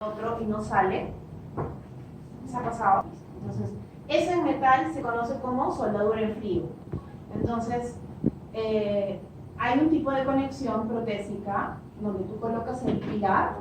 otro y no sale. ¿Se ha pasado? Entonces, ese metal se conoce como soldadura en frío. Entonces, hay un tipo de conexión protésica donde tú colocas el pilar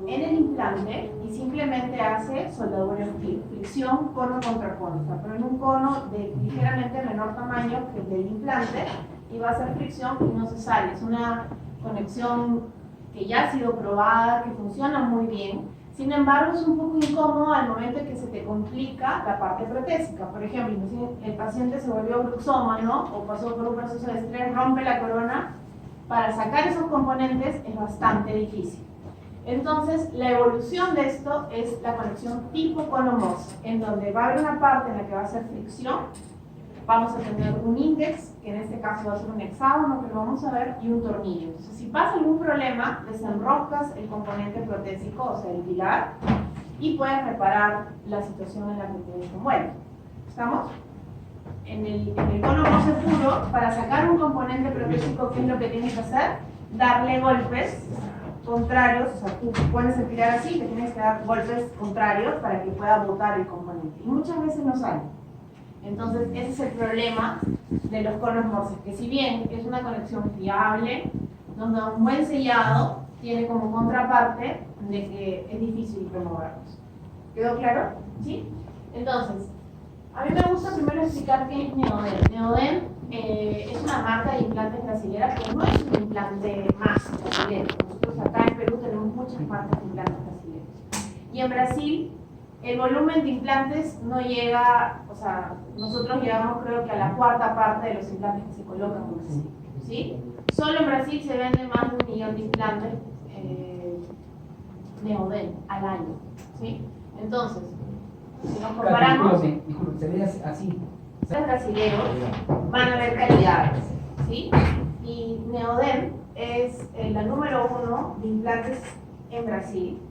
en el implante y simplemente hace soldadura en frío, fricción cono contra cono. O sea, pero en un cono de ligeramente menor tamaño que el del implante y va a hacer fricción y no se sale. Es una conexión que ya ha sido probada, que funciona muy bien. Sin embargo, es un poco incómodo al momento en que se te complica la parte protésica. Por ejemplo, el paciente se volvió bruxómano o pasó por un proceso de estrés, rompe la corona. Para sacar esos componentes es bastante difícil. Entonces, la evolución de esto es la conexión tipo cono-Morse, en donde va a haber una parte en la que va a ser fricción. Vamos a tener un índex, que en este caso va a ser un hexágono, que lo vamos a ver, y un tornillo. Entonces, si pasa algún problema, desenroscas el componente protésico, o sea, el pilar, y puedes reparar la situación en la que te envuelves. ¿Estamos? En el cono Morse puro, para sacar un componente protésico, ¿qué es lo que tienes que hacer? Darle golpes contrarios, o sea, tú pones el pilar así, te tienes que dar golpes contrarios para que pueda botar el componente. Y muchas veces no sale. Entonces, ese es el problema de los conos Morse, que si bien es una conexión fiable, nos da un buen sellado, tiene como contraparte de que es difícil removerlos. ¿Quedó claro? ¿Sí? Entonces, a mí me gusta primero explicar qué es Neoden. Neoden es una marca de implantes brasilera, pero no es un implante más brasilero. Nosotros acá en Perú tenemos muchas marcas de implantes brasileños. Y en Brasil, el volumen de implantes no llega, o sea, nosotros llegamos creo que a la cuarta parte de los implantes que se colocan en Brasil, ¿sí? Solo en Brasil se venden más de 1 millón de implantes Neoden al año, ¿sí? Entonces, si nos comparamos, disculpe, se ve así. los brasileños van a ver calidades, ¿sí? Y Neoden es la número 1 de implantes en Brasil.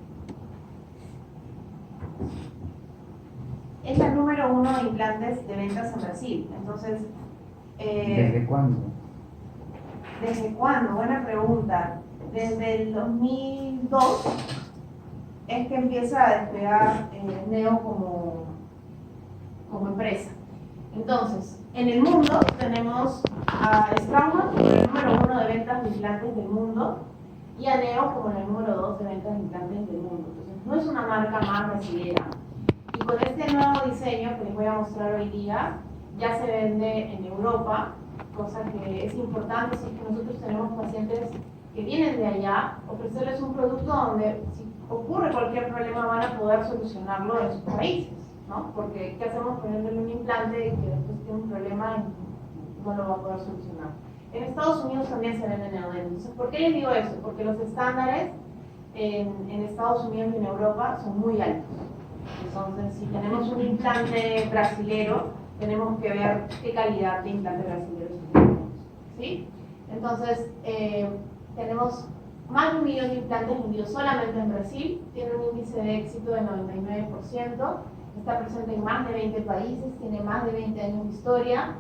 Es la número 1 de implantes de ventas en Brasil. Entonces, ¿desde cuándo? ¿desde cuándo? Buena pregunta. Desde el 2002 es que empieza a despegar Neo como empresa. Entonces, en el mundo tenemos a Straumann como el número 1 de ventas de implantes del mundo y a Neo como el número 2 de ventas de implantes del mundo. Entonces, no es una marca más brasileña. Y con este nuevo diseño que les voy a mostrar hoy día, ya se vende en Europa, cosa que es importante si es que nosotros tenemos pacientes que vienen de allá, ofrecerles un producto donde si ocurre cualquier problema van a poder solucionarlo en sus países, ¿no? Porque ¿qué hacemos poniéndole un implante que después tiene un problema y no lo va a poder solucionar? En Estados Unidos también se vende Neoden. Entonces, ¿por qué les digo eso? Porque los estándares en Estados Unidos y en Europa son muy altos. Entonces, si tenemos un implante brasilero, tenemos que ver qué calidad de implante brasilero tenemos, ¿sí? Entonces, tenemos más de 1 millón de implantes vendidos solamente en Brasil, tiene un índice de éxito de 99%, está presente en más de 20 países, tiene más de 20 años de historia,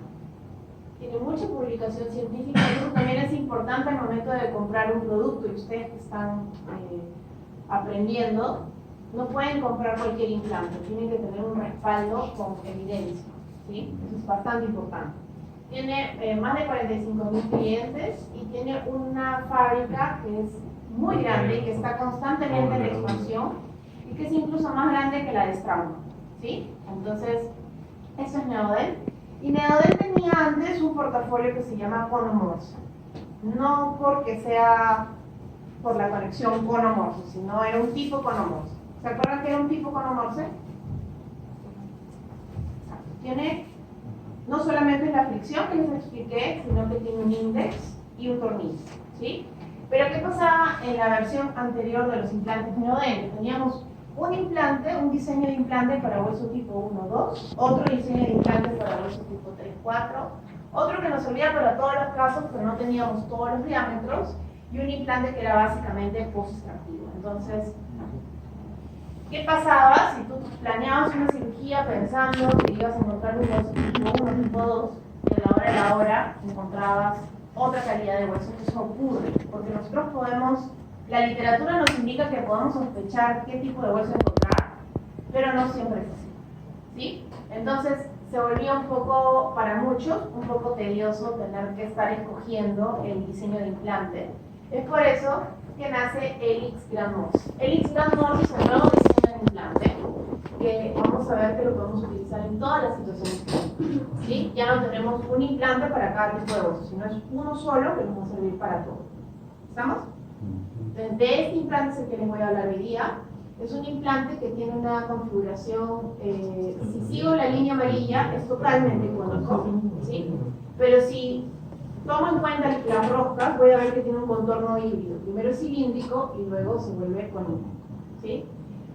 tiene mucha publicación científica. Eso también es importante al momento de comprar un producto, y ustedes que están aprendiendo, no pueden comprar cualquier implante, tienen que tener un respaldo con evidencia, ¿sí? Eso es bastante importante. Tiene más de 45.000 clientes y tiene una fábrica que es muy grande y que está constantemente en expansión y que es incluso más grande que la de Straumann, ¿sí? Entonces, eso es Neoden. Y Neoden tenía antes un portafolio que se llama cono Morse, no porque sea por la conexión cono Morse, sino era un tipo cono Morse. ¿Se acuerdan que era un tipo cono Morse? Tiene no solamente la fricción que les expliqué, sino que tiene un índex y un tornillo, ¿sí? Pero ¿qué pasaba en la versión anterior de los implantes Neoden? Teníamos un implante, un diseño de implante para hueso tipo 1-2, otro diseño de implante para hueso tipo 3-4, otro que nos servía para todos los casos, pero no teníamos todos los diámetros, y un implante que era básicamente post-extractivo. Entonces, ¿qué pasaba si tú planeabas una cirugía pensando que ibas a encontrar un hueso tipo 1, tipo 2, y a la hora encontrabas otra calidad de hueso? Eso ocurre, porque nosotros podemos La literatura nos indica que podemos sospechar qué tipo de hueso encontrar, pero no siempre es así, ¿sí? Entonces, se volvía un poco, para muchos, un poco tedioso tener que estar escogiendo el diseño de implante. Es por eso que nace Helix Grand Morse. Helix Grand Morse es el nuevo diseño de implante que vamos a ver que lo podemos utilizar en todas las situaciones clínicas, ¿sí? Ya no tenemos un implante para cada tipo de hueso, sino es uno solo que nos va a servir para todo. ¿Estamos? Entonces, de este implante es el que les voy a hablar hoy día. Es un implante que tiene una configuración, si sigo la línea amarilla, es totalmente cónico, ¿sí? Pero si tomo en cuenta las roscas, voy a ver que tiene un contorno híbrido. Primero es cilíndrico y luego se vuelve cónico, ¿sí?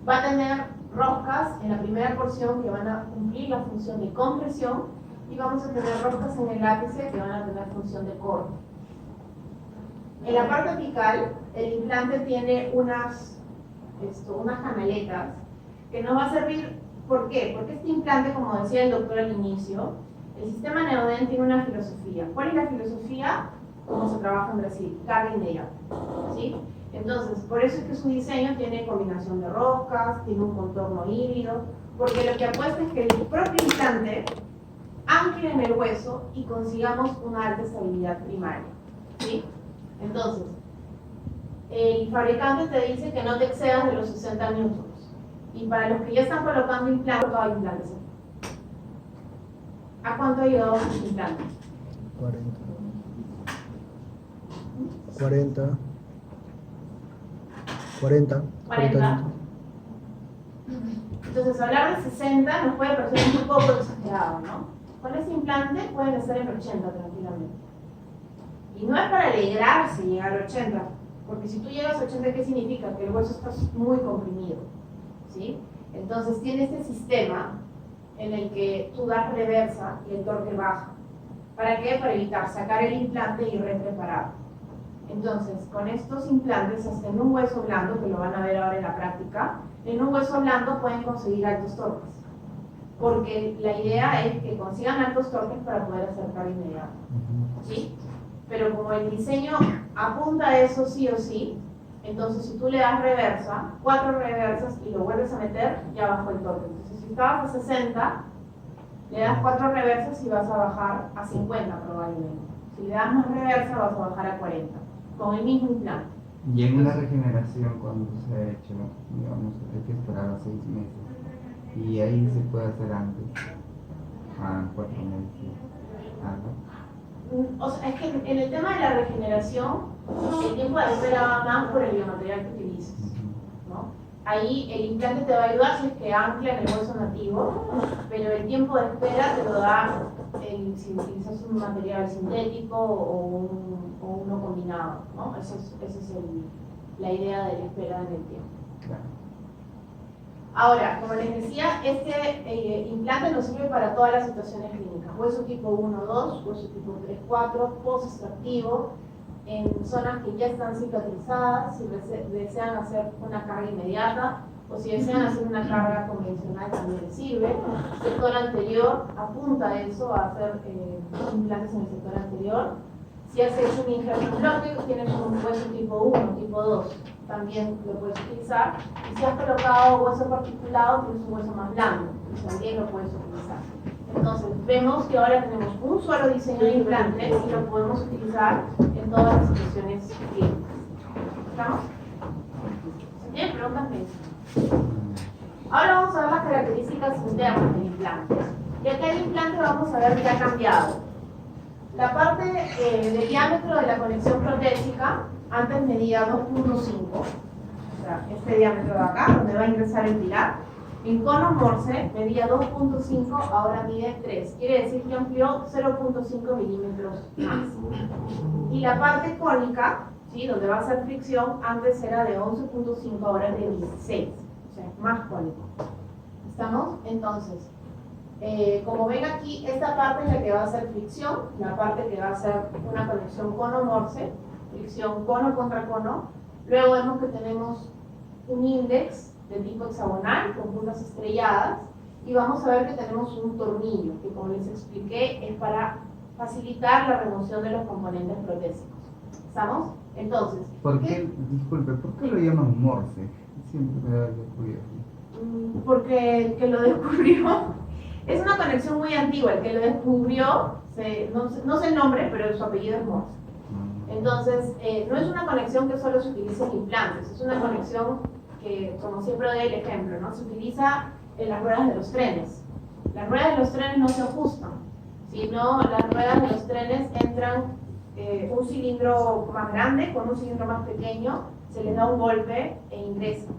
Va a tener roscas en la primera porción que van a cumplir la función de compresión y vamos a tener roscas en el ápice que van a tener función de corte. En la parte apical, el implante tiene unas canaletas que nos va a servir. ¿Por qué? Porque este implante, como decía el doctor al inicio, el sistema Neodent tiene una filosofía. ¿Cuál es la filosofía? Cómo se trabaja en Brasil, carga inmediata, ¿sí? Entonces, por eso es que su diseño tiene combinación de roscas, tiene un contorno híbrido, porque lo que apuesta es que el propio implante ancle en el hueso y consigamos una alta estabilidad primaria, ¿sí? Entonces, el fabricante te dice que no te excedas de los 60 newtons. Y para los que ya están colocando implantes, ¿cuánto hay implantes? ¿A cuánto ha llegado el implante? 40. Entonces, hablar de 60 nos puede parecer un poco exagerado, ¿no? Con ese implante pueden estar en 80 tranquilamente. Y no es para alegrarse llegar a 80, porque si tú llegas a 80, ¿qué significa? Que el hueso está muy comprimido, ¿sí? Entonces tiene este sistema en el que tú das reversa y el torque baja. ¿Para qué? Para evitar sacar el implante y repreparar. Entonces, con estos implantes, hasta en un hueso blando, que lo van a ver ahora en la práctica, en un hueso blando pueden conseguir altos torques. Porque la idea es que consigan altos torques para poder hacer carga inmediata, ¿sí? Pero como el diseño apunta a eso sí o sí, entonces si tú le das reversa, 4 reversas y lo vuelves a meter, ya bajó el torque. Entonces si estabas a 60, le das 4 reversas y vas a bajar a 50 probablemente. Si le das más reversa, vas a bajar a 40, con el mismo implante. Y en una regeneración, cuando se ha hecho, digamos, hay que esperar a 6 meses. Y ahí se puede hacer antes, a 4 meses. O sea, es que en el tema de la regeneración, el tiempo de espera va más por el biomaterial que utilices, ¿no? Ahí el implante te va a ayudar si es que ancla en el hueso nativo, pero el tiempo de espera te lo da si utilizas un material sintético o uno combinado, ¿no? Esa es la idea de la espera en el tiempo. Ahora, como les decía, este implante nos sirve para todas las situaciones clínicas. Hueso tipo 1-2, hueso tipo 3-4, post-extractivo, en zonas que ya están cicatrizadas, si desean hacer una carga inmediata, o si desean hacer una carga convencional también les sirve. El sector anterior apunta a eso, a hacer implantes en el sector anterior. Si haces un injerto bloque, tienes un hueso tipo 1, tipo 2, también lo puedes utilizar. Y si has colocado hueso particulado, tienes un hueso más blando, y también lo puedes utilizar. Entonces, vemos que ahora tenemos un solo diseño de implante y lo podemos utilizar en todas las situaciones clínicas. ¿Estamos? Si tienen preguntas, me dicen. Ahora vamos a ver las características internas del implante. Y acá el implante vamos a ver que ha cambiado. La parte de diámetro de la conexión protésica antes medía 2.5, o sea, este diámetro de acá, donde va a ingresar el pilar. En cono Morse medía 2.5, ahora mide 3. Quiere decir que amplió 0.5 milímetros más. Y la parte cónica, ¿sí?, donde va a ser fricción, antes era de 11.5, ahora es de 16. O sea, más cónico. ¿Estamos? Entonces, como ven aquí, esta parte es la que va a ser fricción, la parte que va a ser una conexión cono-morse, fricción cono contra cono. Luego vemos que tenemos un índex de tipo hexagonal con puntas estrelladas y vamos a ver que tenemos un tornillo que, como les expliqué, es para facilitar la remoción de los componentes protésicos. ¿Estamos? Entonces, ¿Por qué, disculpe, por qué lo llaman Morse? Siempre me da curioso. Porque el que lo descubrió es una conexión muy antigua. El que lo descubrió, no sé el nombre, pero su apellido es Morse. Entonces, no es una conexión que solo se utiliza en implantes, es una conexión que, como siempre doy el ejemplo, ¿no? Se utiliza en las ruedas de los trenes. Las ruedas de los trenes no se ajustan, sino las ruedas de los trenes entran un cilindro más grande con un cilindro más pequeño, se les da un golpe e ingresan,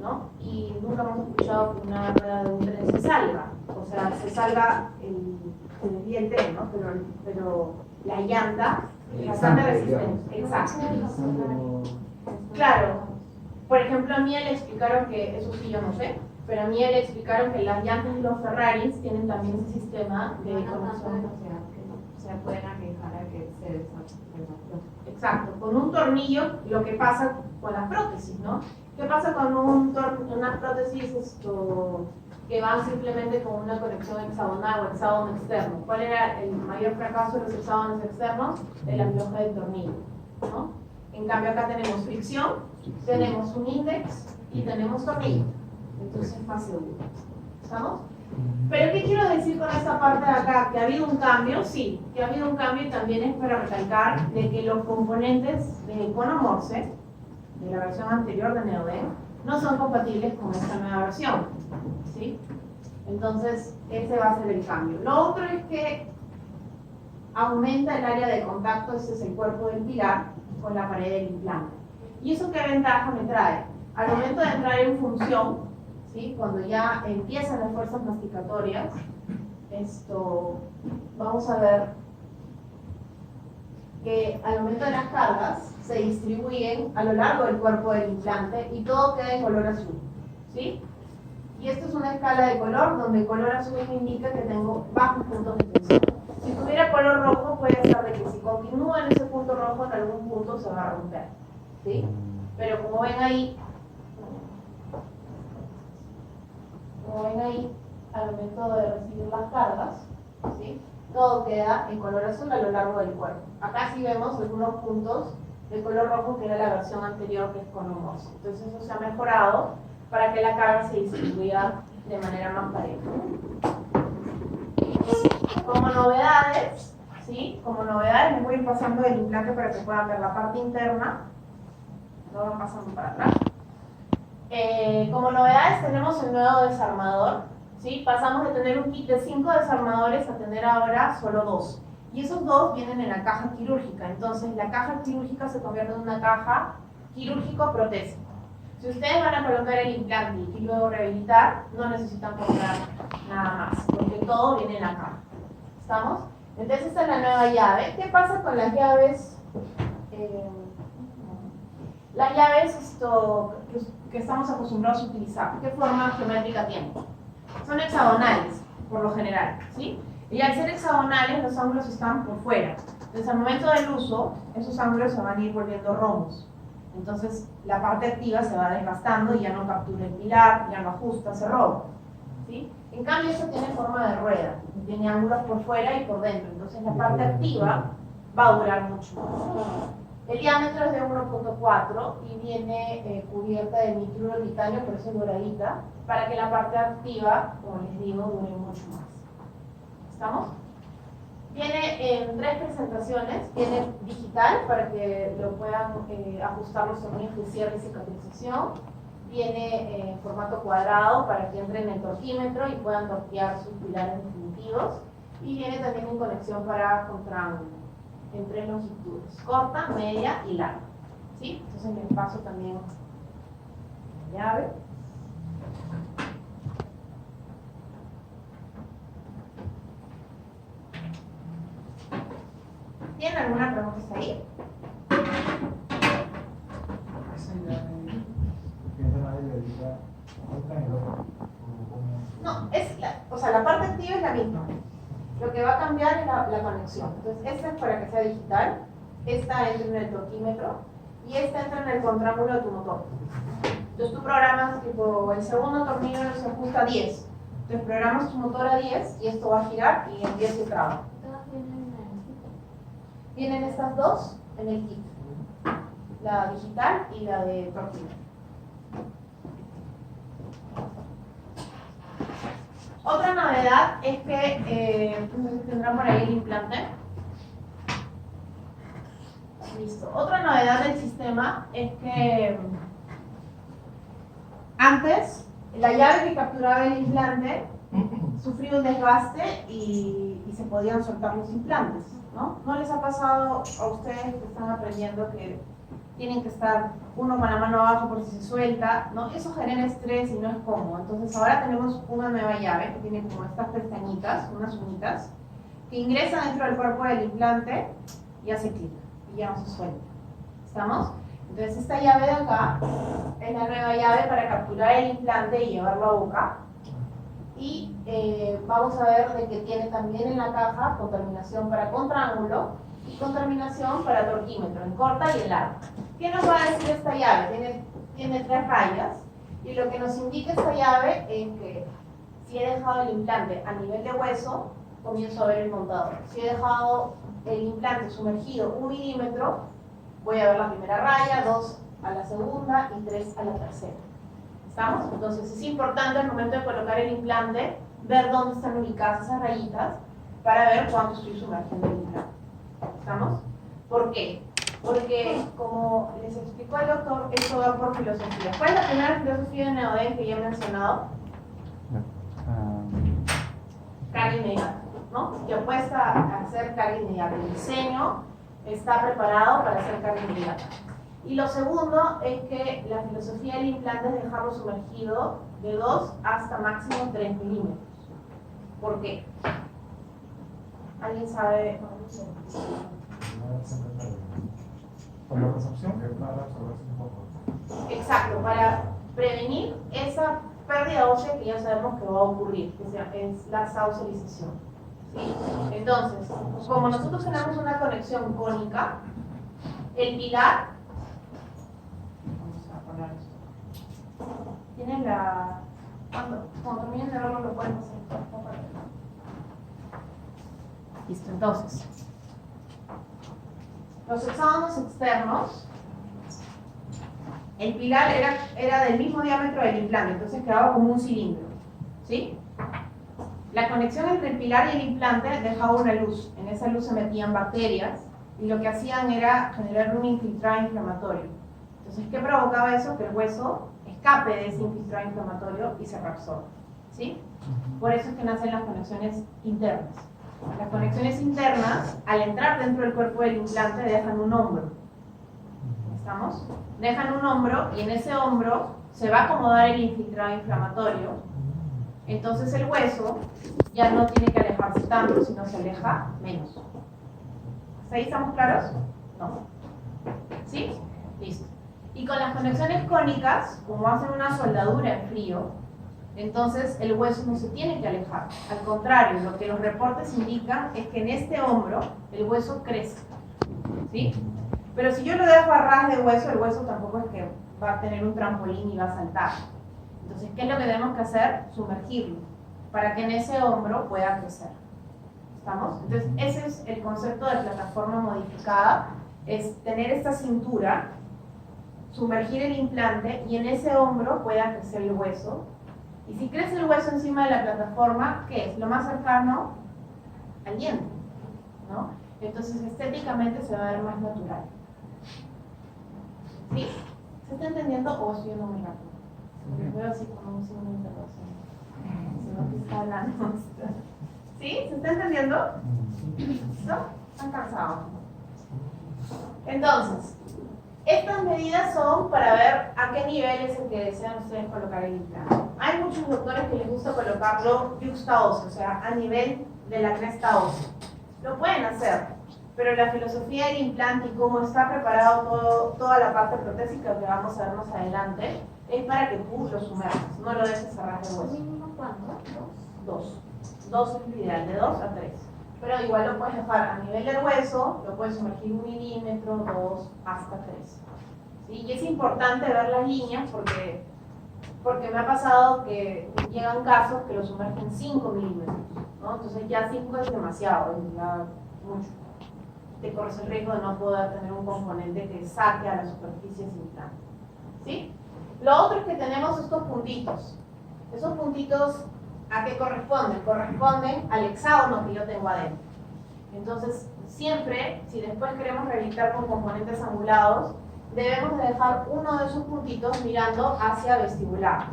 ¿no? Y nunca hemos escuchado que una rueda de un tren se salga, o sea, se salga se desvía el tren, ¿no? Pero la llanta es bastante resistente. Exacto. Claro. Por ejemplo, a mí le explicaron que, eso sí yo no sé, pero a mí le explicaron que las llantas de los Ferraris tienen también ese sistema de conexión. Se pueden aquejar a que se desarrolle. Exacto, con un tornillo, lo que pasa con las prótesis, ¿no? ¿Qué pasa con una prótesis que van simplemente con una conexión hexagonal o hexágono externo? ¿Cuál era el mayor fracaso de los hexágonos externos? El afloje del tornillo, ¿no? En cambio acá tenemos fricción, tenemos un índex y tenemos tornillo, entonces es más seguro. ¿Estamos? Pero ¿qué quiero decir con esta parte de acá? ¿Que ha habido un cambio? Sí, que ha habido un cambio y también es para recalcar de que los componentes de Econo Morse, de la versión anterior de Neoden, no son compatibles con esta nueva versión, ¿sí? Entonces, ese va a ser el cambio. Lo otro es que aumenta el área de contacto, ese es el cuerpo del pilar, con la pared del implante. ¿Y eso qué ventaja me trae? Al momento de entrar en función, ¿sí? Cuando ya empiezan las fuerzas masticatorias, vamos a ver que al momento de las cargas se distribuyen a lo largo del cuerpo del implante y todo queda en color azul, ¿sí? Y esto es una escala de color donde el color azul me indica que tengo bajos puntos de tensión. Si tuviera color rojo puede ser de que si continúa en ese punto rojo en algún punto se va a romper, ¿sí? Pero como ven ahí, al momento de recibir las cargas, ¿sí? Todo queda en color azul a lo largo del cuerpo. Acá sí vemos algunos puntos de color rojo que era la versión anterior que es Econo Morse. Entonces eso se ha mejorado para que la carga se distribuya de manera más pareja. Como novedades, ¿sí? Como novedades les voy a ir pasando el implante para que puedan ver la parte interna. Lo van pasando para atrás. Como novedades tenemos el nuevo desarmador, ¿sí? Pasamos de tener un kit de 5 desarmadores a tener ahora solo 2. Y esos 2 vienen en la caja quirúrgica. Entonces la caja quirúrgica se convierte en una caja quirúrgico-protésica. Si ustedes van a colocar el implante y luego rehabilitar, no necesitan comprar nada más, porque todo viene en la caja. ¿Estamos? Entonces esta es la nueva llave. ¿Qué pasa con las llaves? Las llaves que estamos acostumbrados a utilizar, ¿qué forma geométrica tienen? Son hexagonales, por lo general, ¿sí? Y al ser hexagonales, los ángulos están por fuera. Entonces, al momento del uso, esos ángulos se van a ir volviendo romos. Entonces, la parte activa se va desgastando y ya no captura el pilar, ya no ajusta, se roba, ¿sí? En cambio, esto tiene forma de rueda, tiene ángulos por fuera y por dentro. Entonces, la parte activa va a durar mucho más. El diámetro es de 1.4 y viene cubierta de nitruro de titanio, por eso es doradita, para que la parte activa, como les digo, dure mucho más. ¿Estamos? Viene en 3 presentaciones. Viene digital para que lo puedan ajustar los tornillos de cierre y cicatrización. Viene en formato cuadrado para que entren en el torquímetro y puedan torquear sus pilares definitivos. Y viene también en conexión para contraángulo, en 3 longitudes, corta, media y larga, ¿sí? Entonces les paso también la llave. ¿Tienen alguna pregunta hasta ahí? No, la parte activa es la misma. Lo que va a cambiar es la conexión. Entonces, esta es para que sea digital, esta entra en el torquímetro y esta entra en el contraángulo de tu motor. Entonces, tú programas, tipo, el segundo tornillo se ajusta a 10. Entonces, programas tu motor a 10 y esto va a girar y en 10 se traba. ¿Todas vienen en el kit? Vienen estas dos en el kit. la digital y la de torquímetro. Otra novedad es que tendrán por ahí el implante. Listo. Otra novedad del sistema es que antes la llave que capturaba el implante sufría un desgaste y se podían soltar los implantes, ¿no? ¿No les ha pasado a ustedes que están aprendiendo que tienen que estar uno con la mano abajo por si se suelta, ¿no? Eso genera estrés y no es cómodo. Entonces ahora tenemos una nueva llave que tiene como estas pestañitas, unas uñitas, que ingresan dentro del cuerpo del implante y hace clic y ya no se suelta. ¿Estamos? Entonces esta llave de acá es la nueva llave para capturar el implante y llevarlo a boca. Y vamos a ver de que tiene también en la caja con terminación para contraángulo y con terminación para torquímetro, en corta y en larga. ¿Qué nos va a decir esta llave? Tiene 3 rayas y lo que nos indica esta llave es que si he dejado el implante a nivel de hueso, comienzo a ver el montador. Si he dejado el implante sumergido 1 milímetro, voy a ver la primera raya, 2 a la segunda y 3 a la tercera. ¿Estamos? Entonces es importante al momento de colocar el implante ver dónde están ubicadas esas rayitas para ver cuánto estoy sumergiendo el implante. ¿Estamos? ¿Por qué? Porque, como les explicó el doctor, esto va por filosofía. ¿Cuál es la primera filosofía de Neoden que ya he mencionado? Carga inmediata, ¿no? Que apuesta a hacer carga inmediata. El diseño está preparado para hacer carga inmediata. Y lo segundo es que la filosofía del implante es dejarlo sumergido de 2 hasta máximo 3 milímetros. ¿Por qué? ¿Alguien sabe? Por la recepción. Exacto, para prevenir esa pérdida ósea que ya sabemos que va a ocurrir, que es la sausalización. ¿Sí? Entonces, como nosotros tenemos una conexión cónica, el pilar, vamos a poner esto, tiene la, cuando terminen de verlo lo pueden hacer. Listo, entonces, los hexágonos externos, el pilar era del mismo diámetro del implante, entonces quedaba como un cilindro, ¿sí? La conexión entre el pilar y el implante dejaba una luz, en esa luz se metían bacterias y lo que hacían era generar un infiltrado inflamatorio. Entonces, ¿qué provocaba eso? Que el hueso escape de ese infiltrado inflamatorio y se reabsorbe, ¿sí? Por eso es que nacen las conexiones internas. Las conexiones internas, al entrar dentro del cuerpo del implante, dejan un hombro. ¿Estamos? Dejan un hombro y en ese hombro se va a acomodar el infiltrado inflamatorio. Entonces el hueso ya no tiene que alejarse tanto, sino se aleja menos. ¿Hasta ahí estamos claros? No. ¿Sí? Listo. Y con las conexiones cónicas, como hacen una soldadura en frío, entonces el hueso no se tiene que alejar. Al contrario, lo que los reportes indican es que en este hombro el hueso crece. ¿Sí? Pero si yo lo dejo a ras de hueso, el hueso tampoco es que va a tener un trampolín y va a saltar. Entonces, ¿qué es lo que tenemos que hacer? Sumergirlo, para que en ese hombro pueda crecer. ¿Estamos? Entonces, ese es el concepto de plataforma modificada, es tener esta cintura, sumergir el implante y en ese hombro pueda crecer el hueso. Y si crece el hueso encima de la plataforma, ¿qué es? Lo más cercano al diente, ¿no? Entonces, estéticamente se va a ver más natural. ¿Sí? ¿Se está entendiendo o estoy yendo muy rápido? Porque veo así como un signo de interrogación. Sino que está hablando. ¿Sí? ¿Se está entendiendo? ¿Listo? ¿Están cansados? Entonces, estas medidas son para ver a qué nivel es el que desean ustedes colocar el implante. Hay muchos doctores que les gusta colocarlo yuxtaóseo, o sea, a nivel de la cresta ósea. Lo pueden hacer, pero la filosofía del implante y cómo está preparado toda la parte protésica que vamos a ver más adelante es para que tú lo sumerjas, no lo dejes cerrar de hueso. ¿Mínimo cuánto? Dos. Dos es lo ideal, de 2 a 3. Pero igual lo puedes dejar a nivel del hueso, lo puedes sumergir 1 milímetro, 2, hasta 3. ¿Sí? Y es importante ver las líneas porque me ha pasado que llegan casos que lo sumergen 5 milímetros, ¿no? Entonces ya 5 es demasiado, es ya mucho. te corres el riesgo de no poder tener un componente que saque a la superficie ese implante. ¿Sí? Lo otro es que tenemos estos puntitos. Esos puntitos, ¿a qué corresponden? Corresponden al hexágono que yo tengo adentro. Entonces, siempre, si después queremos rehabilitar con componentes angulados, debemos de dejar uno de esos puntitos mirando hacia vestibular.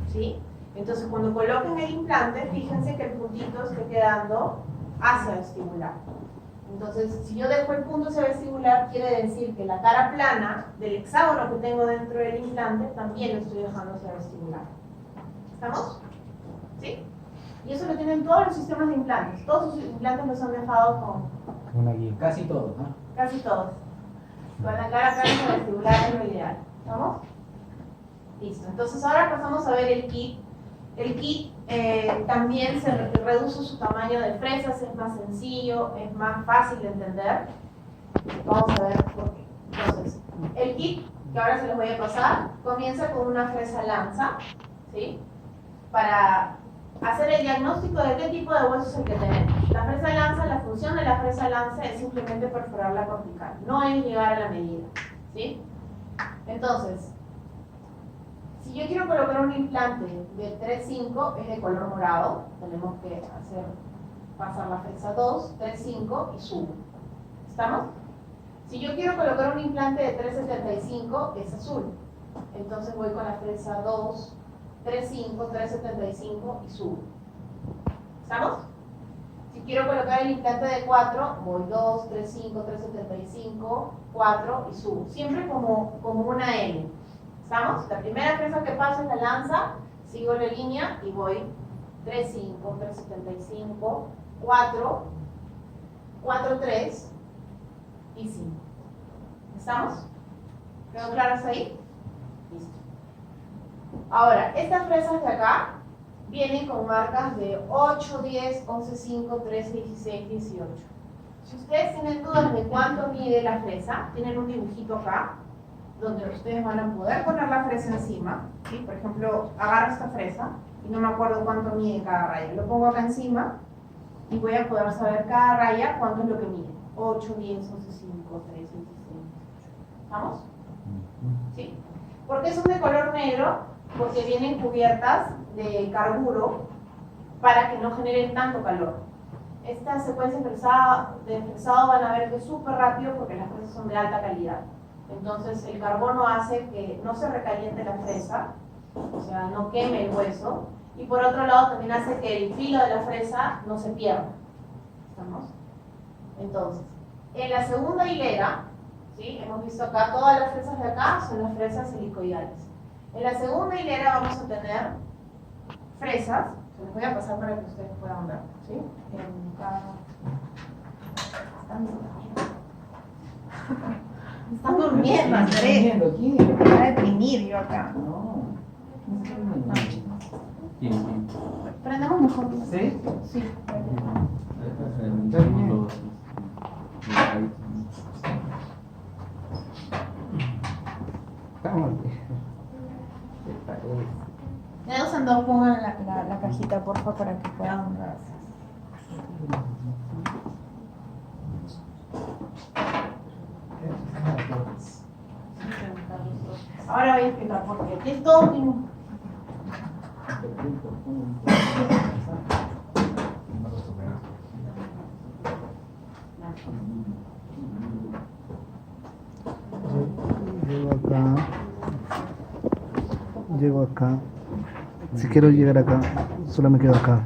¿Sí? Entonces, cuando coloquen el implante, fíjense que el puntito esté quedando hacia vestibular. Entonces, si yo dejo el punto hacia vestibular, quiere decir que la cara plana del hexágono que tengo dentro del implante también lo estoy dejando hacia vestibular. ¿Estamos? ¿Sí? Y eso lo tienen todos los sistemas de implantes. Todos sus implantes los han dejado con Una guía. Casi todo, ¿no? casi todos. Con la cara plana hacia vestibular es lo ideal. ¿Estamos? Listo. Entonces, ahora pasamos a ver el kit. El kit también se reduce su tamaño de fresas, es más sencillo, es más fácil de entender. Vamos a ver por qué. Entonces, el kit, que ahora se los voy a pasar, comienza con una fresa lanza, ¿sí? Para hacer el diagnóstico de qué tipo de hueso es el que tenemos. La fresa lanza, la función de la fresa lanza es simplemente perforar la cortical, no es llegar a la medida, ¿sí? Entonces, si yo quiero colocar un implante de 3,5 es de color morado, tenemos que hacer pasar la fresa 2, 3,5 y subo. ¿Estamos? Si yo quiero colocar un implante de 3,75 es azul. Entonces voy con la fresa 2, 3,5, 3,75 y subo. ¿Estamos? Si quiero colocar el implante de 4, voy 2, 3,5, 3,75, 4 y subo. Siempre como una L. ¿Estamos? La primera fresa que paso es la lanza, sigo la línea y voy 3,5, 3,75, 4, 4,3 y 5. ¿Estamos? ¿Quedó claro hasta ahí? Listo. Ahora, estas fresas de acá vienen con marcas de 8, 10, 11, 5, 13, 16, 18. Si ustedes tienen dudas de cuánto mide la fresa, tienen un dibujito acá, donde ustedes van a poder poner la fresa encima, ¿sí? Por ejemplo, agarro esta fresa y no me acuerdo cuánto mide cada raya. Lo pongo acá encima y voy a poder saber cada raya cuánto es lo que mide. 8, 10, 11, 5, 13, 16, 18. ¿Vamos? ¿Sí? ¿Por qué son de color negro? Porque vienen cubiertas de carburo para que no generen tanto calor. Esta secuencia de fresado van a ver que es súper rápido porque las fresas son de alta calidad. Entonces el carbono hace que no se recaliente la fresa, o sea, no queme el hueso, y por otro lado también hace que el filo de la fresa no se pierda. ¿Estamos? Entonces, en la segunda hilera, ¿sí? Hemos visto acá, todas las fresas de acá son las fresas helicoidales. En la segunda hilera vamos a tener fresas, se les voy a pasar para que ustedes puedan ver, ¿sí? En cada... Están durmiendo, Andrés. ¿Quién? Me voy a deprimir yo acá. No. ¿Quién? Prendemos mejor. ¿Sí? Sí. Vamos. ¿Qué parece? Ya dos andados pongan la cajita, porfa, para que puedan ver. Ahora voy a explicar por qué. Es todo un... Llego acá. Si quiero llegar acá, solo me quedo acá.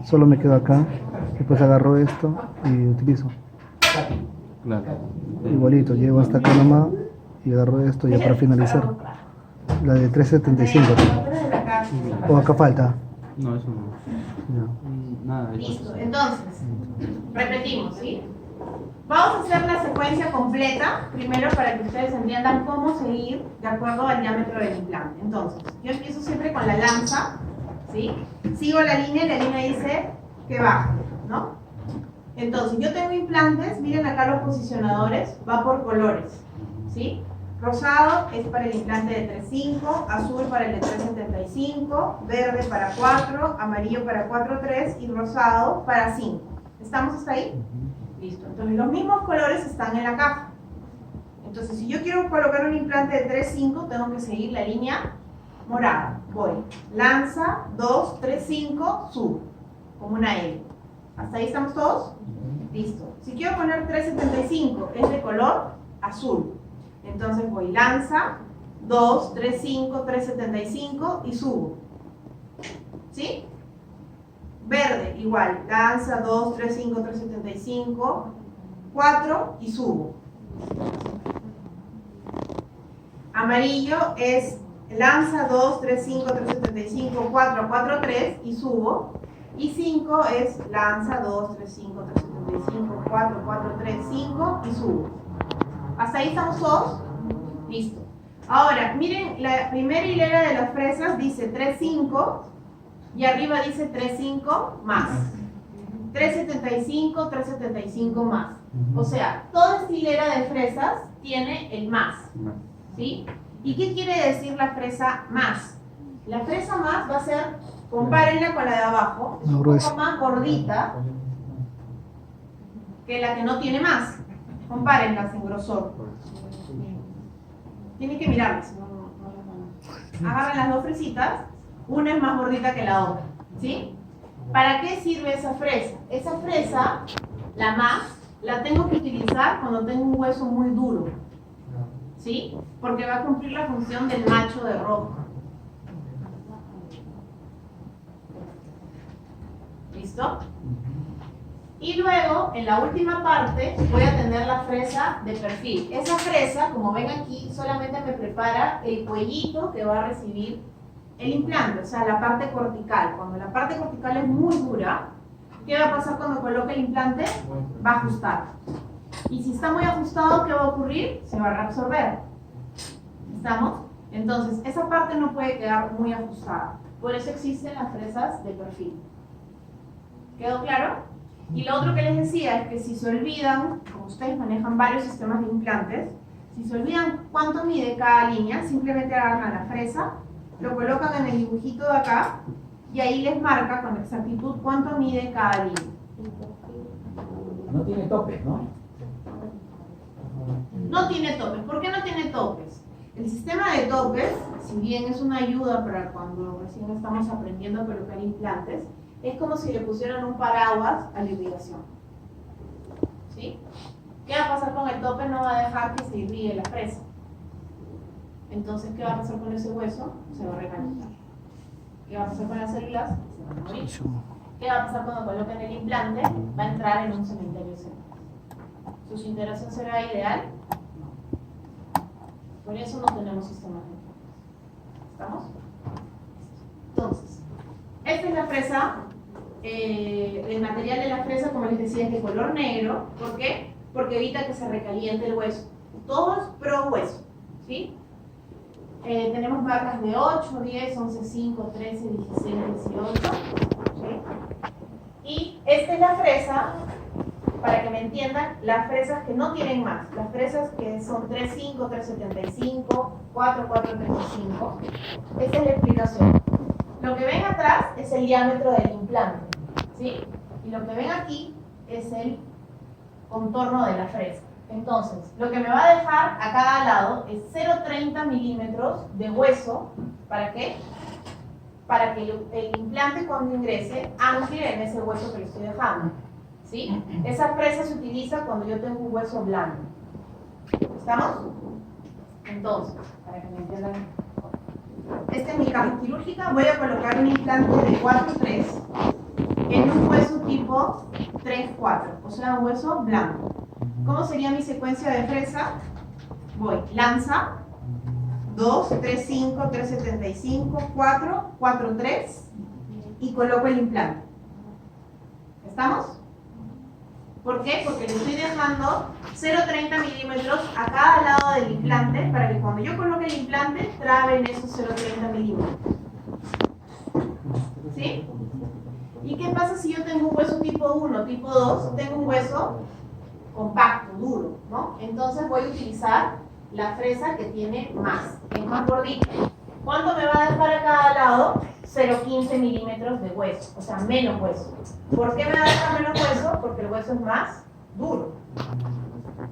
Solo me quedo acá. Después agarro esto y utilizo. Claro. Igualito, llego hasta acá nomás y agarro esto ya para finalizar. La de 375. O acá falta. No, eso no. Ya. Nada, eso Listo, entonces, repetimos, ¿sí? Vamos a hacer la secuencia completa, primero para que ustedes entiendan cómo seguir de acuerdo al diámetro del implante. Entonces, yo empiezo siempre con la lanza, ¿sí? Sigo la línea y la línea dice que baja, ¿no? Entonces, yo tengo implantes, miren acá los posicionadores, va por colores, ¿sí? Rosado es para el implante de 3,5, azul para el de 3,75, verde para 4, amarillo para 4,3 y rosado para 5. ¿Estamos hasta ahí? Listo. Entonces los mismos colores están en la caja. Entonces si yo quiero colocar un implante de 3,5, tengo que seguir la línea morada. Voy, lanza, 2, 3, 5, subo, como una L. ¿Hasta ahí estamos todos? Listo. Si quiero poner 3,75, es de color azul. Entonces voy, lanza, 2, 3, 5, 3,75 y subo. ¿Sí? Verde, igual, lanza, 2, 3, 5, 3,75, 4 y subo. Amarillo es lanza, 2, 3, 5, 3,75, 4, 4, 3 y subo. Y 5 es lanza, 2, 3, 5, 3,75, 4, 4, 3, 5 y subo. ¿Hasta ahí estamos todos? Listo. Ahora, miren, la primera hilera de las fresas dice 3,5 y arriba dice 3,5 más. 3,75, 3,75 más. O sea, toda esta hilera de fresas tiene el más. ¿Sí? ¿Y qué quiere decir la fresa más? La fresa más va a ser, compárenla con la de abajo, es un poco más gordita que la que no tiene más. Compárenlas en grosor. Tienen que mirarlas, si no, no las van a... Agarren las dos fresitas, una es más gordita que la otra. ¿Sí? ¿Para qué sirve esa fresa? Esa fresa, la más, la tengo que utilizar cuando tengo un hueso muy duro. ¿Sí? Porque va a cumplir la función del macho de rojo. ¿Listo? Y luego, en la última parte, voy a tener la fresa de perfil. Esa fresa, como ven aquí, solamente me prepara el cuellito que va a recibir el implante, o sea, la parte cortical. Cuando la parte cortical es muy dura, ¿qué va a pasar cuando coloque el implante? Va a ajustar. Y si está muy ajustado, ¿qué va a ocurrir? Se va a reabsorber. ¿Estamos? Entonces, esa parte no puede quedar muy ajustada. Por eso existen las fresas de perfil. ¿Quedó claro? Y lo otro que les decía es que si se olvidan, como ustedes manejan varios sistemas de implantes, si se olvidan cuánto mide cada línea, simplemente agarran la fresa, lo colocan en el dibujito de acá y ahí les marca con exactitud cuánto mide cada línea. No tiene topes, ¿no? No tiene topes. ¿Por qué no tiene topes? El sistema de topes, si bien es una ayuda para cuando recién estamos aprendiendo a colocar implantes, es como si le pusieran un paraguas a la irrigación. ¿Sí? ¿Qué va a pasar con el tope? No va a dejar que se irrigue la fresa. Entonces, ¿qué va a pasar con ese hueso? Se va a recalentar. ¿Qué va a pasar con las células? Se van a morir. ¿Qué va a pasar cuando coloquen el implante? Va a entrar en un cementerio de células. ¿Su integración será ideal? Por eso no tenemos sistemas de implantes. ¿Estamos? Entonces, esta es la fresa. El material de la fresa, como les decía, es de color negro. ¿Por qué? Porque evita que se recaliente el hueso. Todo es pro hueso. ¿Sí? Tenemos marcas de 8, 10, 11, 5, 13, 16, 18. ¿Sí? Y esta es la fresa, para que me entiendan, las fresas que no tienen más. Las fresas que son 3,5, 3,75, 4, 4,35. Esta es la explicación. Lo que ven atrás es el diámetro del implante, ¿sí? Y lo que ven aquí es el contorno de la fresa. Entonces, lo que me va a dejar a cada lado es 0,30 milímetros de hueso. ¿Para qué? Para que el implante cuando ingrese ancle en ese hueso que le estoy dejando, ¿sí? Esa fresa se utiliza cuando yo tengo un hueso blando. ¿Estamos? Entonces, para que me entiendan. Esta es mi caja quirúrgica. Voy a colocar un implante de 4,3 en un hueso tipo 3,4, o sea, un hueso blanco. ¿Cómo sería mi secuencia de fresa? Voy, lanza, 2, 3,5, 3,75, 4, 4,3 y coloco el implante. ¿Estamos? ¿Por qué? Porque le estoy dejando 0,30 milímetros a cada lado del implante para que cuando yo coloque el implante traben esos 0,30 milímetros. ¿Sí? ¿Y qué pasa si yo tengo un hueso tipo 1, tipo 2? Tengo un hueso compacto, duro, ¿no? Entonces voy a utilizar la fresa que tiene más, que es más gordita. ¿Cuánto me va a dejar a cada lado? 0,15 milímetros de hueso, o sea, menos hueso. ¿Por qué me va a dejar menos hueso? Porque el hueso es más duro.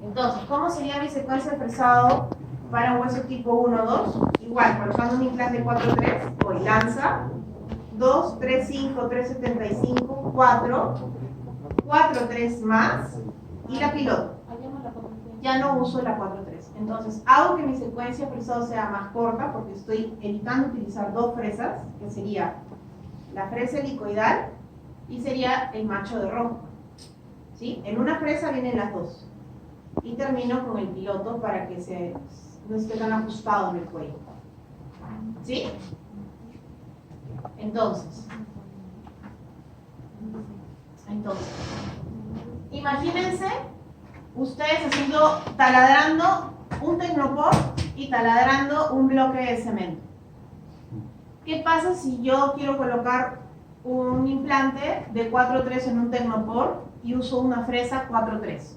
Entonces, ¿cómo sería mi secuencia de fresado para un hueso tipo 1, 2? Igual, colocando un implante 4, 3, voy lanza, 2, 3, 5, 3, 75, 4, 4, 3 más, y la piloto. Ya no uso la 4, 3. Entonces, hago que mi secuencia de fresado sea más corta, porque estoy evitando utilizar dos fresas, que sería la fresa helicoidal y sería el macho de rojo. ¿Sí? En una fresa vienen las dos. Y termino con el piloto para que no esté tan ajustado en el cuello. ¿Sí? Entonces, imagínense ustedes taladrando un tecnopor y taladrando un bloque de cemento. ¿Qué pasa si yo quiero colocar un implante de 4-3 en un tecnopor y uso una fresa 4-3?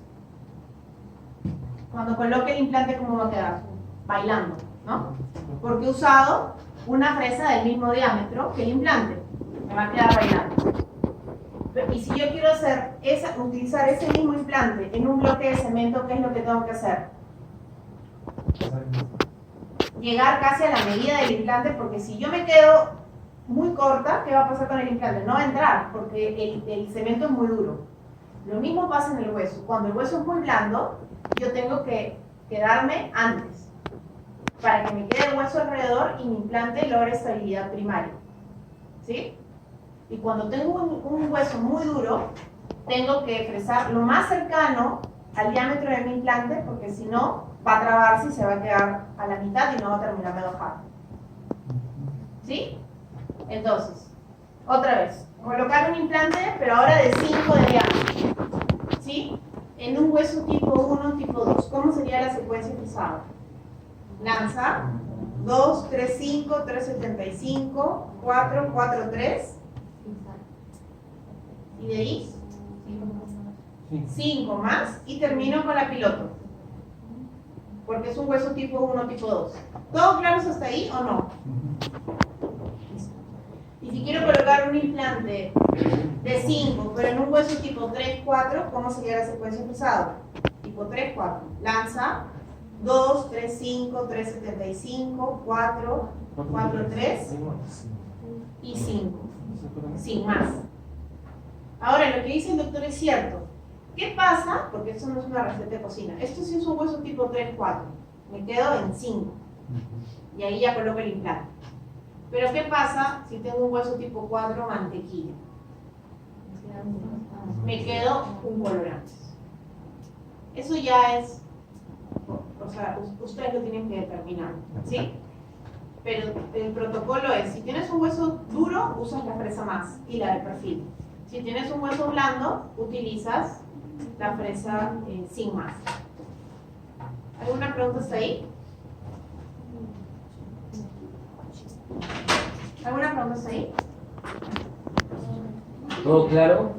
Cuando coloque el implante, ¿cómo va a quedar? Bailando, ¿no? Porque he usado una fresa del mismo diámetro que el implante. Me va a quedar bailando. Y si yo quiero utilizar ese mismo implante en un bloque de cemento, ¿qué es lo que tengo que hacer? Llegar casi a la medida del implante, porque si yo me quedo muy corta, ¿qué va a pasar con el implante? No va a entrar, porque el cemento es muy duro. Lo mismo pasa en el hueso. Cuando el hueso es muy blando, yo tengo que quedarme antes, para que me quede el hueso alrededor y mi implante logre estabilidad primaria. ¿Sí? Y cuando tengo un hueso muy duro, tengo que fresar lo más cercano al diámetro de mi implante, porque si no, va a trabarse y se va a quedar a la mitad y no va a terminar de bajar. ¿Sí? Entonces, otra vez, colocar un implante, pero ahora de 5 de diámetro. ¿Sí? En un hueso tipo 1, tipo 2. ¿Cómo sería la secuencia fresada? Lanza, 2, 3, 5, 3, 75, 4, 4, 3. ¿Y de ahí? 5 más y termino con la piloto. Porque es un hueso tipo 1, tipo 2. ¿Todo claro hasta ahí o no? Y si quiero colocar un implante de 5, pero en un hueso tipo 3, 4, ¿cómo sería la secuencia fresada? Tipo 3, 4. Lanza, 2, 3, 5, 3, 75, 4, 4, 3 y 5. Sin más. Ahora, lo que dice el doctor es cierto. ¿Qué pasa? Porque esto no es una receta de cocina. Esto sí es un hueso tipo 3, 4. Me quedo en 5. Y ahí ya coloco el implante. Pero ¿qué pasa si tengo un hueso tipo 4, mantequilla? Me quedo un colorante. Eso ya es, o sea, ustedes lo tienen que determinar, ¿sí? Pero el protocolo es, si tienes un hueso duro, usas la fresa más y la de perfil. Si tienes un hueso blando, utilizas la fresa sin más. ¿Alguna pregunta hasta ahí? ¿Alguna pregunta hasta ahí? ¿Todo claro?